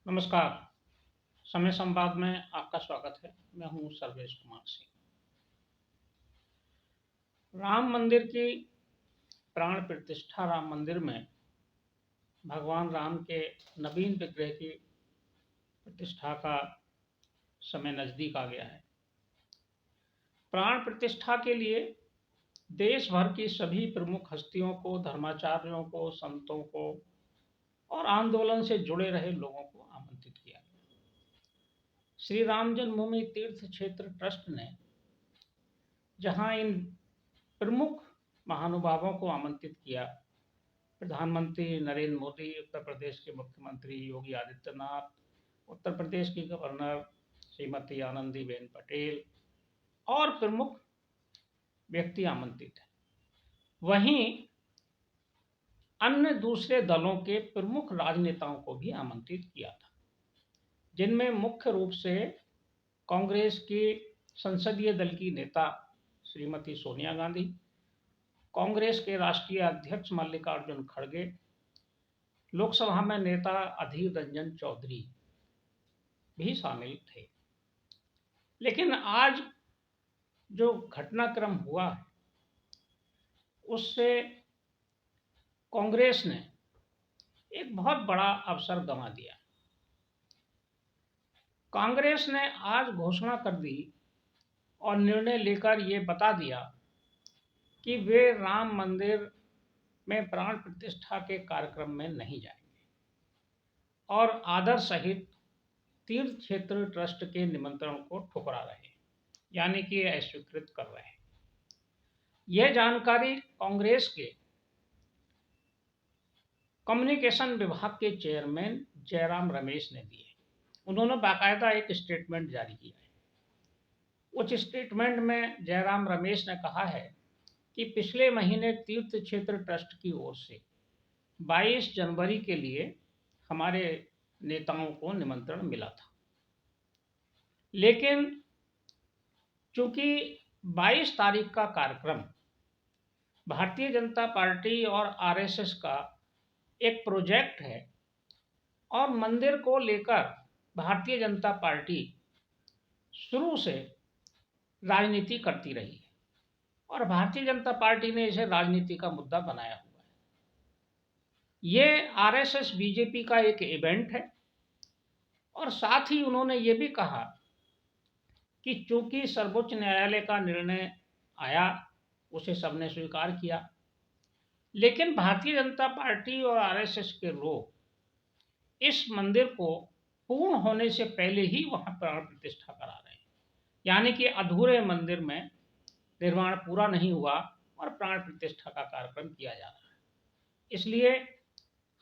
नमस्कार। समय संवाद में आपका स्वागत है। मैं हूं सर्वेश कुमार सिंह। राम मंदिर की प्राण प्रतिष्ठा राम मंदिर में भगवान राम के नवीन विग्रह की प्रतिष्ठा का समय नजदीक आ गया है। प्राण प्रतिष्ठा के लिए देश भर की सभी प्रमुख हस्तियों को, धर्माचार्यों को, संतों को और आंदोलन से जुड़े रहे लोगों को आमंत्रित किया गया। श्री राम जन्मभूमि तीर्थ क्षेत्र ट्रस्ट ने जहां इन प्रमुख महानुभावों को आमंत्रित किया, प्रधानमंत्री नरेंद्र मोदी, उत्तर प्रदेश के मुख्यमंत्री योगी आदित्यनाथ, उत्तर प्रदेश की गवर्नर श्रीमती आनंदीबेन पटेल और प्रमुख व्यक्ति आमंत्रित हैं, वहीं अन्य दूसरे दलों के प्रमुख राजनेताओं को भी आमंत्रित किया था, जिनमें मुख्य रूप से कांग्रेस की संसदीय दल की नेता श्रीमती सोनिया गांधी, कांग्रेस के राष्ट्रीय अध्यक्ष मल्लिकार्जुन खड़गे, लोकसभा में नेता अधीर रंजन चौधरी भी शामिल थे। लेकिन आज जो घटनाक्रम हुआ है उससे कांग्रेस ने एक बहुत बड़ा अवसर गंवा दिया। कांग्रेस ने आज घोषणा कर दी और निर्णय लेकर ये बता दिया कि वे राम मंदिर में प्राण प्रतिष्ठा के कार्यक्रम में नहीं जाएंगे और आदर सहित तीर्थ क्षेत्र ट्रस्ट के निमंत्रण को ठुकरा रहे हैं, यानी कि अस्वीकृत कर रहे हैं। यह जानकारी कांग्रेस के कम्युनिकेशन विभाग के चेयरमैन जयराम रमेश ने दी है। उन्होंने बाकायदा एक स्टेटमेंट जारी किया है। उस स्टेटमेंट में जयराम रमेश ने कहा है कि पिछले महीने तीर्थ क्षेत्र ट्रस्ट की ओर से 22 जनवरी के लिए हमारे नेताओं को निमंत्रण मिला था, लेकिन चूंकि 22 तारीख का कार्यक्रम भारतीय जनता पार्टी और आरएसएस का एक प्रोजेक्ट है और मंदिर को लेकर भारतीय जनता पार्टी शुरू से राजनीति करती रही है और भारतीय जनता पार्टी ने इसे राजनीति का मुद्दा बनाया हुआ है। ये आरएसएस बीजेपी का एक इवेंट है और साथ ही उन्होंने ये भी कहा कि चूंकि सर्वोच्च न्यायालय का निर्णय आया, उसे सबने स्वीकार किया, लेकिन भारतीय जनता पार्टी और आरएसएस के लोग इस मंदिर को पूर्ण होने से पहले ही वहां प्राण प्रतिष्ठा करा रहे हैं, यानी कि अधूरे मंदिर में निर्माण पूरा नहीं हुआ और प्राण प्रतिष्ठा का कार्यक्रम किया जा रहा है। इसलिए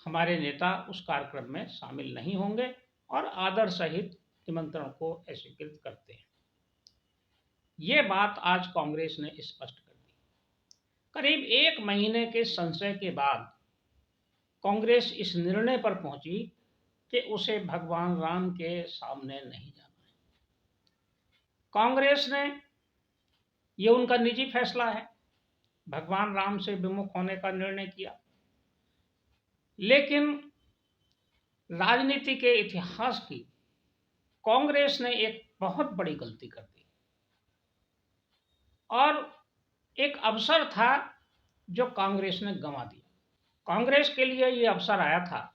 हमारे नेता उस कार्यक्रम में शामिल नहीं होंगे और आदर सहित निमंत्रण को अस्वीकृत करते हैं। ये बात आज कांग्रेस ने स्पष्ट कर दी। करीब 1 महीने के संशय के बाद कांग्रेस इस निर्णय पर पहुंची कि उसे भगवान राम के सामने नहीं जाना है। कांग्रेस ने, ये उनका निजी फैसला है, भगवान राम से विमुख होने का निर्णय किया, लेकिन राजनीति के इतिहास की कांग्रेस ने एक बहुत बड़ी गलती कर दी और एक अवसर था जो कांग्रेस ने गंवा दिया। कांग्रेस के लिए ये अवसर आया था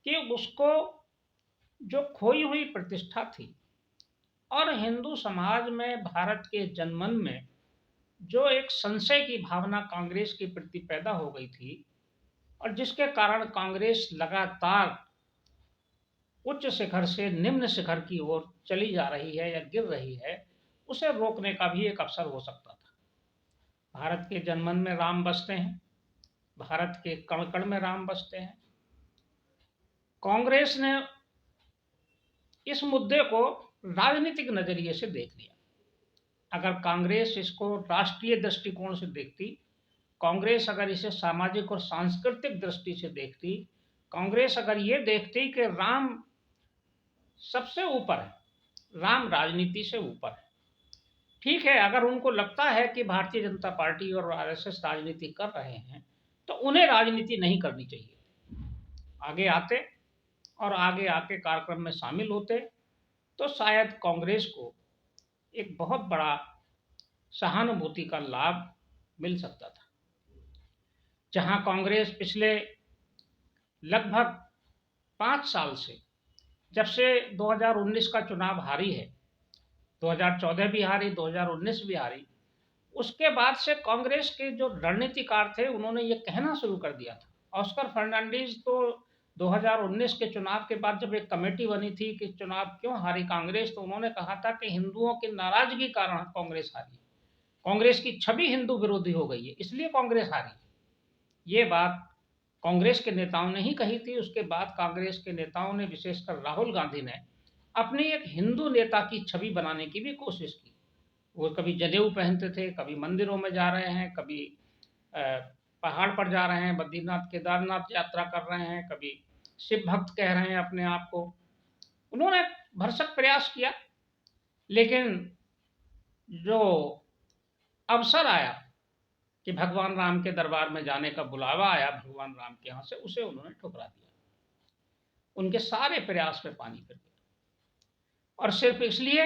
कि उसको जो खोई हुई प्रतिष्ठा थी और हिंदू समाज में, भारत के जनमन में जो एक संशय की भावना कांग्रेस के प्रति पैदा हो गई थी और जिसके कारण कांग्रेस लगातार उच्च शिखर से निम्न शिखर की ओर चली जा रही है या गिर रही है, उसे रोकने का भी एक अवसर हो सकता था। भारत के जनमन में राम बसते हैं, भारत के कण कण में राम बसते हैं। कांग्रेस ने इस मुद्दे को राजनीतिक नजरिए से देख लिया। अगर कांग्रेस इसको राष्ट्रीय दृष्टिकोण से देखती, कांग्रेस अगर इसे सामाजिक और सांस्कृतिक दृष्टि से देखती, कांग्रेस अगर ये देखती कि राम सबसे ऊपर है, राम राजनीति से ऊपर है, ठीक है, अगर उनको लगता है कि भारतीय जनता पार्टी और आरएसएस राजनीति कर रहे हैं तो उन्हें राजनीति नहीं करनी चाहिए, आगे आते और आगे आके कार्यक्रम में शामिल होते तो शायद कांग्रेस को एक बहुत बड़ा सहानुभूति का लाभ मिल सकता था। जहां कांग्रेस पिछले लगभग 5 साल से, जब से 2019 का चुनाव हारी है, 2014 भी हारी, 2019 भी हारी, उसके बाद से कांग्रेस के जो रणनीतिकार थे उन्होंने ये कहना शुरू कर दिया था। ऑस्कर फर्नांडीज तो 2019 के चुनाव के बाद जब एक कमेटी बनी थी कि चुनाव क्यों हारी कांग्रेस, तो उन्होंने कहा था कि हिंदुओं की नाराजगी कारण कांग्रेस हारी, कांग्रेस की छवि हिंदू विरोधी हो गई है, इसलिए कांग्रेस हारी। ये बात कांग्रेस के नेताओं ने ही कही थी। उसके बाद कांग्रेस के नेताओं ने, विशेषकर राहुल गांधी ने, अपनी एक हिंदू नेता की छवि बनाने की भी कोशिश की। वो कभी जनेऊ पहनते थे, कभी मंदिरों में जा रहे हैं, कभी पहाड़ पर जा रहे हैं, बद्रीनाथ केदारनाथ यात्रा कर रहे हैं, कभी शिव भक्त कह रहे हैं अपने आप को। उन्होंने भरसक प्रयास किया, लेकिन जो अवसर आया कि भगवान राम के दरबार में जाने का बुलावा आया भगवान राम के यहाँ से, उसे उन्होंने ठुकरा दिया। उनके सारे प्रयास में पानी फिर गया। और सिर्फ इसलिए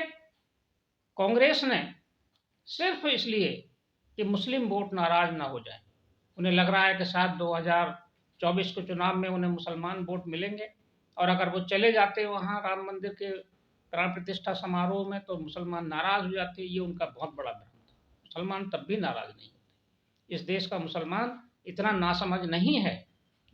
कांग्रेस ने, सिर्फ इसलिए कि मुस्लिम वोट नाराज ना हो जाए, उन्हें लग रहा है कि शायद 2024 के चुनाव में उन्हें मुसलमान वोट मिलेंगे, और अगर वो चले जाते वहाँ राम मंदिर के प्राण प्रतिष्ठा समारोह में तो मुसलमान नाराज हो जाते। ये उनका बहुत बड़ा भ्रम था। मुसलमान तब भी नाराज नहीं होते। इस देश का मुसलमान इतना नासमझ नहीं है,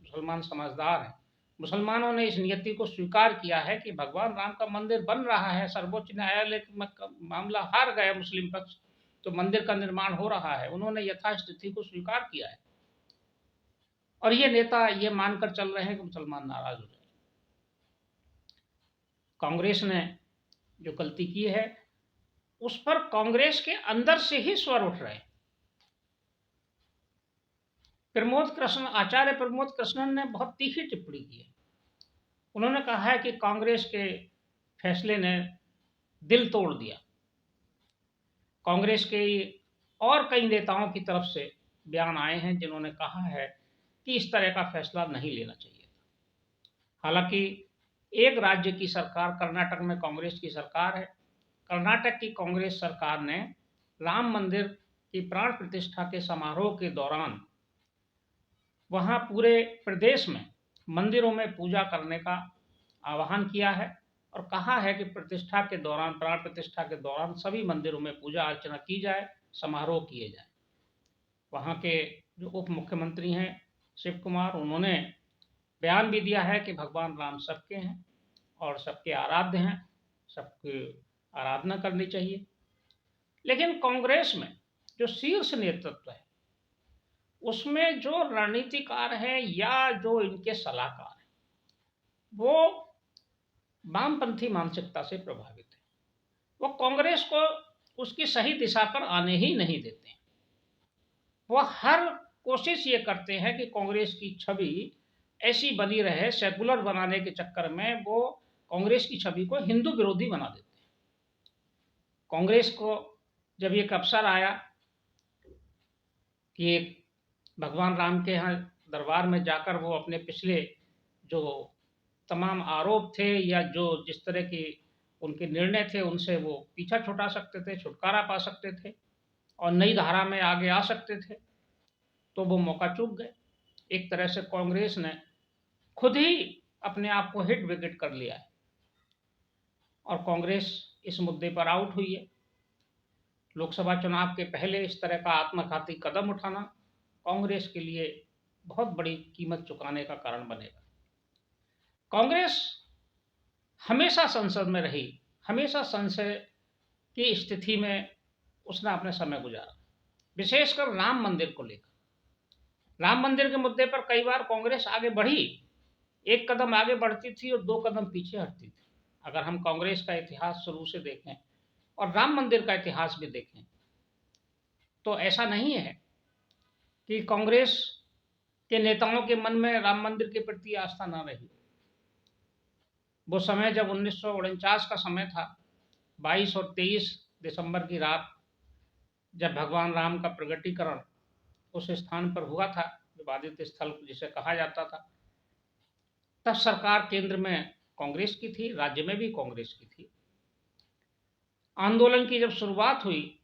मुसलमान समझदार है। मुसलमानों ने इस नियति को स्वीकार किया है कि भगवान राम का मंदिर बन रहा है, सर्वोच्च न्यायालय में मामला हार गया मुस्लिम पक्ष, तो मंदिर का निर्माण हो रहा है। उन्होंने यथास्थिति को स्वीकार किया है, और ये नेता ये मानकर चल रहे हैं कि मुसलमान नाराज हो जाए। कांग्रेस ने जो गलती की है उस पर कांग्रेस के अंदर से ही स्वर उठ रहे हैं। आचार्य प्रमोद कृष्णन ने बहुत तीखी टिप्पणी की है। उन्होंने कहा है कि कांग्रेस के फैसले ने दिल तोड़ दिया। कांग्रेस के और कई नेताओं की तरफ से बयान आए हैं जिन्होंने कहा है कि इस तरह का फैसला नहीं लेना चाहिए था। हालांकि एक राज्य की सरकार, कर्नाटक में कांग्रेस की सरकार है, कर्नाटक की कांग्रेस सरकार ने राम मंदिर की प्राण प्रतिष्ठा के समारोह के दौरान वहां पूरे प्रदेश में मंदिरों में पूजा करने का आह्वान किया है और कहा है कि प्रतिष्ठा के दौरान, प्राण प्रतिष्ठा के दौरान सभी मंदिरों में पूजा अर्चना की जाए, समारोह किए जाए। वहाँ के जो उप मुख्यमंत्री हैं शिव कुमार, उन्होंने बयान भी दिया है कि भगवान राम सबके हैं और सबके आराध्य हैं, सबकी आराधना करनी चाहिए। लेकिन कांग्रेस में जो शीर्ष नेतृत्व है उसमें जो रणनीतिकार है या जो इनके सलाहकार हैं वो वामपंथी मानसिकता से प्रभावित है। वो कांग्रेस को उसकी सही दिशा पर आने ही नहीं देते। वो हर कोशिश ये करते हैं कि कांग्रेस की छवि ऐसी बनी रहे, सेकुलर बनाने के चक्कर में वो कांग्रेस की छवि को हिंदू विरोधी बना देते हैं। कांग्रेस को जब एक अवसर आया कि भगवान राम के यहाँ दरबार में जाकर वो अपने पिछले जो तमाम आरोप थे या जो जिस तरह की उनके निर्णय थे उनसे वो पीछा छुड़ा सकते थे, छुटकारा पा सकते थे और नई धारा में आगे आ सकते थे, तो वो मौका चूक गए। एक तरह से कांग्रेस ने खुद ही अपने आप को हिट विकेट कर लिया है और कांग्रेस इस मुद्दे पर आउट हुई है। लोकसभा चुनाव के पहले इस तरह का आत्मघाती कदम उठाना कांग्रेस के लिए बहुत बड़ी कीमत चुकाने का कारण बनेगा। कांग्रेस हमेशा संसद में रही, हमेशा संशय की स्थिति में उसने अपने समय गुजारा, विशेषकर राम मंदिर को लेकर। राम मंदिर के मुद्दे पर कई बार कांग्रेस आगे बढ़ी, एक कदम आगे बढ़ती थी और 2 कदम पीछे हटती थी। अगर हम कांग्रेस का इतिहास शुरू से देखें और राम मंदिर का इतिहास भी देखें तो ऐसा नहीं है कि कांग्रेस के नेताओं के मन में राम मंदिर के प्रति आस्था न रही। वो समय जब 1949 का समय था, 22 और 23 दिसंबर की रात, जब भगवान राम का प्रगटीकरण उस स्थान पर हुआ था, विवादित स्थल जिसे कहा जाता था, तब सरकार केंद्र में कांग्रेस की थी, राज्य में भी कांग्रेस की थी। आंदोलन की जब शुरुआत हुई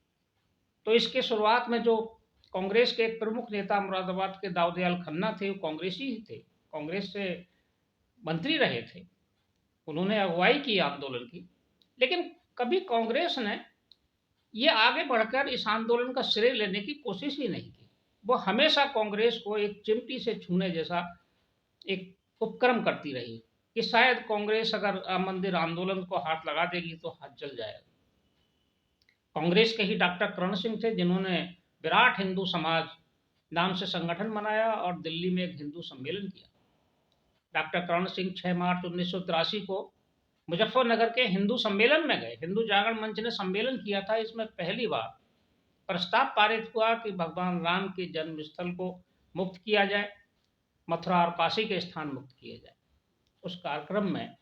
तो इसके शुरुआत में जो कांग्रेस के एक प्रमुख नेता मुरादाबाद के दाऊदयाल खन्ना थे, वो कांग्रेसी ही थे, कांग्रेस से मंत्री रहे थे। उन्होंने अगुवाई की आंदोलन की, लेकिन कभी कांग्रेस ने ये आगे बढ़कर इस आंदोलन का श्रेय लेने की कोशिश ही नहीं की। वो हमेशा कांग्रेस को एक चिमटी से छूने जैसा एक उपक्रम करती रही कि शायद कांग्रेस अगर राम मंदिर आंदोलन को हाथ लगा देगी तो हाथ जल जाएगा। कांग्रेस के ही डॉक्टर करण सिंह थे जिन्होंने विराट हिंदू समाज नाम से संगठन बनाया और दिल्ली में एक हिंदू सम्मेलन किया। डॉक्टर करण सिंह 6 मार्च 1983 को मुजफ्फरनगर के हिंदू सम्मेलन में गए। हिंदू जागरण मंच ने सम्मेलन किया था। इसमें पहली बार प्रस्ताव पारित हुआ कि भगवान राम के जन्म स्थल को मुक्त किया जाए, मथुरा और काशी के स्थान मुक्त किए जाए। उस कार्यक्रम में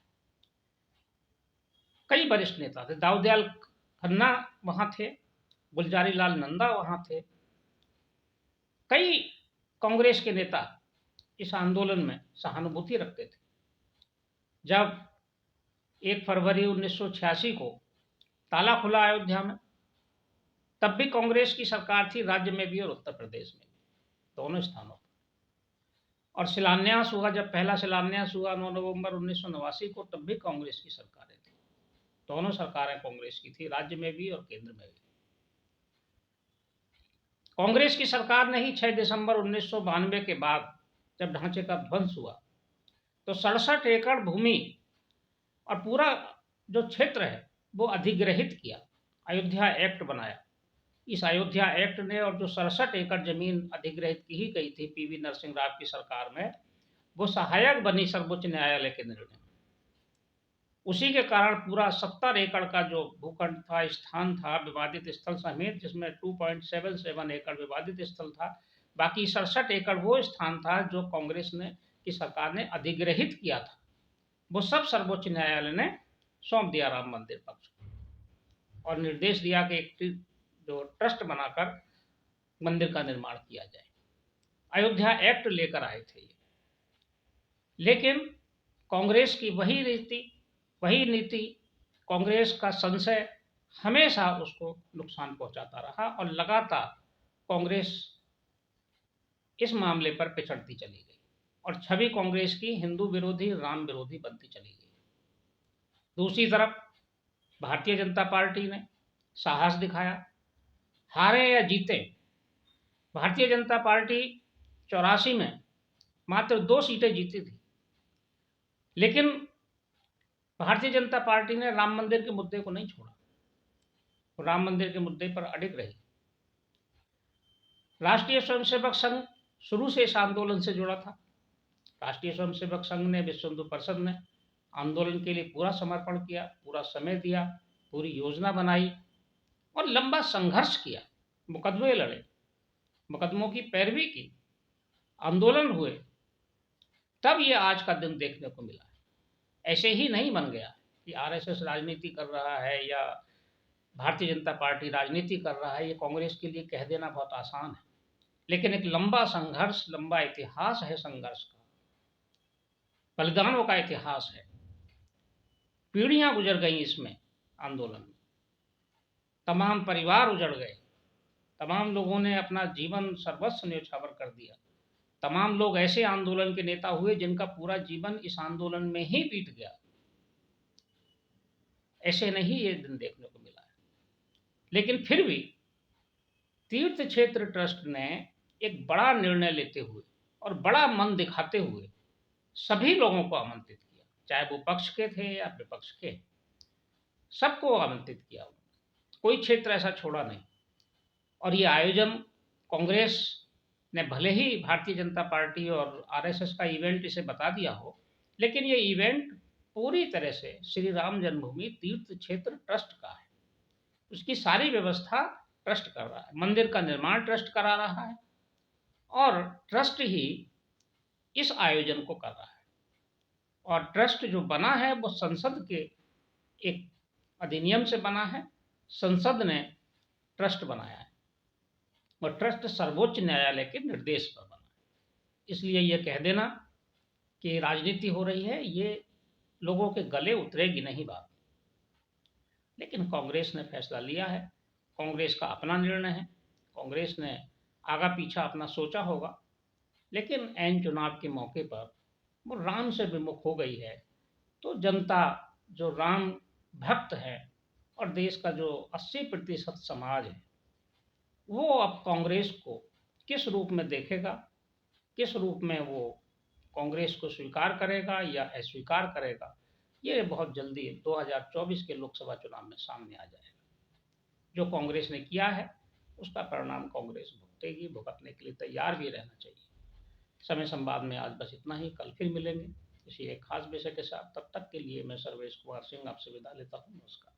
कई वरिष्ठ नेता थे। दाऊदयाल खन्ना वहां थे, गुलजारी लाल नंदा वहां थे, कई कांग्रेस के नेता इस आंदोलन में सहानुभूति रखते थे। जब 1 फरवरी 1986 को ताला खुला अयोध्या में, तब भी कांग्रेस की सरकार थी, राज्य में भी और उत्तर प्रदेश में भी, दोनों स्थानों पर। और शिलान्यास हुआ, जब पहला शिलान्यास हुआ 9 नवंबर 1989 को, तब भी कांग्रेस की सरकारें थी। दोनों सरकारें कांग्रेस की थी, राज्य में भी और केंद्र में भी। कांग्रेस की सरकार ने ही 6 दिसंबर 1992 के बाद जब ढांचे का ध्वंस हुआ तो 67 एकड़ भूमि और पूरा जो क्षेत्र है वो अधिग्रहित किया, अयोध्या एक्ट बनाया। इस अयोध्या एक्ट ने, और जो 67 एकड़ जमीन अधिग्रहित की ही गई थी पीवी नरसिंह राव की सरकार में, वो सहायक बनी सर्वोच्च न्यायालय के निर्णय। उसी के कारण पूरा 70 एकड़ का जो भूखंड था, स्थान था, विवादित स्थल समेत, जिसमें 2.77 एकड़ विवादित स्थल था, बाकी 67 एकड़ वो स्थान था जो कांग्रेस ने की सरकार ने अधिग्रहित किया था। वो सब सर्वोच्च न्यायालय ने सौंप दिया राम मंदिर पक्ष को और निर्देश दिया कि एक जो ट्रस्ट बनाकर मंदिर का निर्माण किया जाए। अयोध्या एक्ट लेकर आए थे ये, लेकिन कांग्रेस की वही नीति, कांग्रेस का संशय हमेशा उसको नुकसान पहुंचाता रहा और लगातार कांग्रेस इस मामले पर पिछड़ती चली गई और छवि कांग्रेस की हिंदू विरोधी, राम विरोधी बनती चली गई। दूसरी तरफ भारतीय जनता पार्टी ने साहस दिखाया। हारे या जीते, भारतीय जनता पार्टी 84 में मात्र 2 सीटें जीती थी, लेकिन भारतीय जनता पार्टी ने राम मंदिर के मुद्दे को नहीं छोड़ा, राम मंदिर के मुद्दे पर अडिग रही। राष्ट्रीय स्वयंसेवक संघ शुरू से इस आंदोलन से जुड़ा था। राष्ट्रीय स्वयंसेवक संघ ने, विश्व हिंदू परिषद ने आंदोलन के लिए पूरा समर्पण किया, पूरा समय दिया, पूरी योजना बनाई और लंबा संघर्ष किया, मुकदमे लड़े, मुकदमों की पैरवी की, आंदोलन हुए, तब ये आज का दिन देखने को मिला है। ऐसे ही नहीं बन गया कि आरएसएस राजनीति कर रहा है या भारतीय जनता पार्टी राजनीति कर रहा है। ये कांग्रेस के लिए कह देना बहुत आसान है, लेकिन एक लंबा संघर्ष, लंबा इतिहास है संघर्ष का, बलिदानों का इतिहास है। पीढ़ियां गुजर गई इसमें आंदोलन में, तमाम परिवार उजड़ गए, तमाम लोगों ने अपना जीवन सर्वस्व न्यौछावर कर दिया। तमाम लोग ऐसे आंदोलन के नेता हुए जिनका पूरा जीवन इस आंदोलन में ही बीत गया। ऐसे नहीं ये दिन देखने को मिला है। लेकिन फिर भी तीर्थ क्षेत्र ट्रस्ट ने एक बड़ा निर्णय लेते हुए और बड़ा मन दिखाते हुए सभी लोगों को आमंत्रित किया, चाहे वो पक्ष के थे या विपक्ष के, सबको आमंत्रित किया। कोई क्षेत्र ऐसा छोड़ा नहीं। और ये आयोजन कांग्रेस ने भले ही भारतीय जनता पार्टी और आरएसएस का इवेंट इसे बता दिया हो, लेकिन ये इवेंट पूरी तरह से श्री राम जन्मभूमि तीर्थ क्षेत्र ट्रस्ट का है। उसकी सारी व्यवस्था ट्रस्ट कर रहा है, मंदिर का निर्माण ट्रस्ट करा रहा है और ट्रस्ट ही इस आयोजन को कर रहा है। और ट्रस्ट जो बना है वो संसद के एक अधिनियम से बना है, संसद ने ट्रस्ट बनाया है और ट्रस्ट सर्वोच्च न्यायालय के निर्देश पर बना है। इसलिए ये कह देना कि राजनीति हो रही है, ये लोगों के गले उतरेगी नहीं बात। लेकिन कांग्रेस ने फैसला लिया है, कांग्रेस का अपना निर्णय है, कांग्रेस ने आगा पीछा अपना सोचा होगा, लेकिन ऐन चुनाव के मौके पर वो राम से विमुख हो गई है। तो जनता जो राम भक्त है और देश का जो 80% समाज है, वो अब कांग्रेस को किस रूप में देखेगा, किस रूप में वो कांग्रेस को स्वीकार करेगा या अस्वीकार करेगा, ये बहुत जल्दी 2024 के लोकसभा चुनाव में सामने आ जाएगा। जो कांग्रेस ने किया है उसका परिणाम कांग्रेस भुगतेगी, भुगतने के लिए तैयार भी रहना चाहिए। समय संवाद में आज बस इतना ही, कल फिर मिलेंगे किसी एक खास विषय के साथ। तब तक के लिए मैं सर्वेश कुमार सिंह आपसे विदा लेता हूँ। नमस्कार।